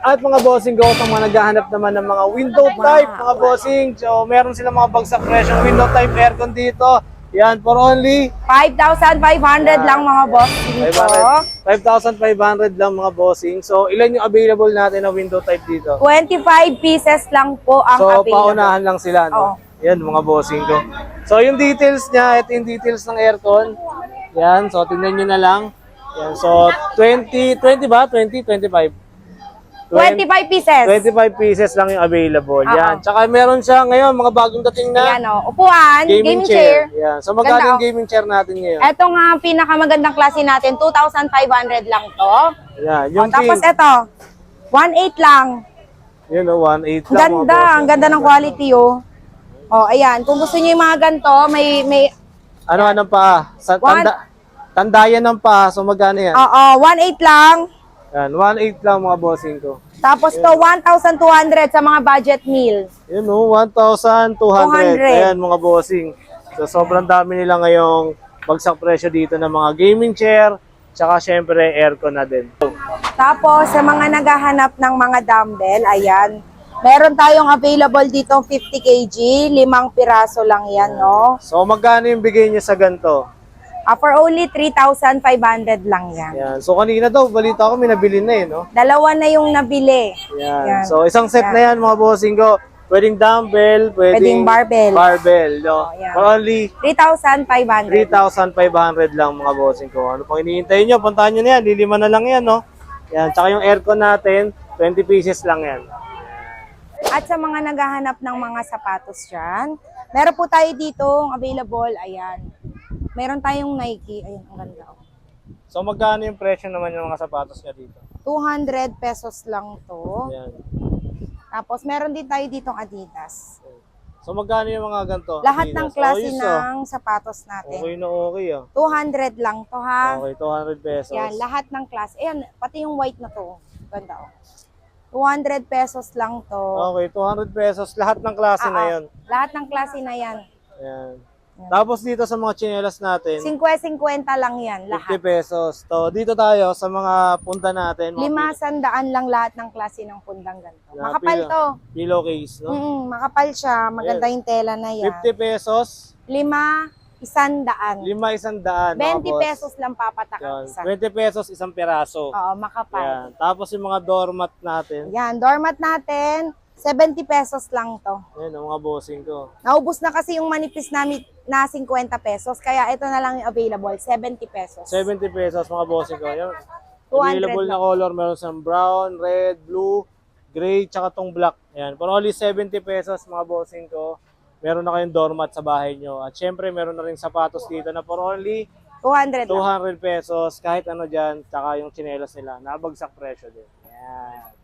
At mga bossing ko, kung mga naghahanap naman ng mga window type, mga bossing. So, meron silang mga bagsak presyo window type aircon dito. Yan, for only 5,500 lang mga bossing ko. 5,500 lang mga bossing. So, ilan yung available natin na window type dito? 25 pieces lang po ang So, available. paunahan lang sila, no? Yan, mga bossing ko. So, yung details niya, ito yung details ng aircon. Yan, so, tingnan nyo na lang. Yan, so, 20 ba? 25 25 pieces. 25 pieces lang yung available. Yan. Tsaka meron siya ngayon, mga bagong dating na Ayan o. Upuan, gaming chair. Yan. So, magkano Ganda, yung gaming chair natin ngayon? Ito nga ang pinakamagandang klase natin, 2,500 lang to. Yan. Yung Tapos pink. ito, 1,800 lang. Yun o, 1.8 lang. Ganda, ang ganda ng quality oh. Oh, ayan. Kung gusto niyo yung mga ganito, may Ano pa? Tandayan ng pa. So, magkano yan? oo, 1,800 lang. Yan, 1.8 lang mga bossing ko. Tapos to 1,200 sa mga budget meal. Yun o, 1,200. Ayan mga bossing. So, sobrang dami nila ngayong bagsak presyo dito ng mga gaming chair. Tsaka syempre, aircon na din. Tapos sa mga naghahanap ng mga dumbbell, ayan. Meron tayong available dito 50 kg, 5 piraso lang yan, no? So, magkano yung bigay niya sa ganito? For only 3,500 lang yan. Yan. So, kanina daw, balita ko, may nabili na eh, no? Dalawa na yung nabili. Yan. Yan. So, isang set na yan, mga bossing ko. Pwedeng dumbbell, Pwedeng barbell. Barbell, no? yan. For only 3,500. 3,500 lang, mga bossing ko. Ano pang iniintay nyo? Puntahan nyo na yan. Lilima na lang yan, no? Yan. Tsaka yung aircon natin, 20 pieces lang yan. At sa mga naghahanap ng mga sapatos dyan, meron po tayo dito available, ayan. Meron tayong Nike, ayan, ang ganda. So, magkano yung presyo naman yung mga sapatos niya dito? 200 pesos lang to. Yan. Tapos meron din tayo ditong Adidas. So, magkano yung mga ganito? Lahat ng Adidas? klase Ayos, ng sapatos natin. Okay na okay, ah. 200 lang to ha. Okay, 200 pesos. Yan, lahat ng klase. Ayan, pati yung white na to. Ganda oh. 200 pesos lang to. Okay, 200 pesos. Lahat ng klase na yun. Lahat ng klase na yan. Yan. Tapos dito sa mga tsinelas natin, 50-50 lang yan, 50 lahat. pesos. So, dito tayo sa mga punta natin. Mga 500 lang lahat ng klase ng pundang ganito. Na Makapal to. Pillowcase, no? Makapal siya. Maganda yung tela na yan. 50 pesos, 5,100. 5,100. 20 pesos lang papatak ang isa. 20 pesos, isang piraso. Oo, makapal. Yan. Tapos yung mga doormat natin. Yan, doormat natin, 70 pesos lang to. Yan, ang mga bossing ko. Naubos na kasi yung manipis namin na 50 pesos, kaya ito na lang yung available, 70 pesos. 70 pesos, mga bossing ko. Yan. 200 Available na color, meron sa brown, red, blue, gray, tsaka tong black. Yan. For only 70 pesos, mga bossing ko, meron na kayong doormat sa bahay nyo. At syempre, meron na rin sapatos dito na for only 200 lang. 200 pesos, kahit ano dyan, tsaka yung tsinelas nila, nabagsak presyo din. Yan.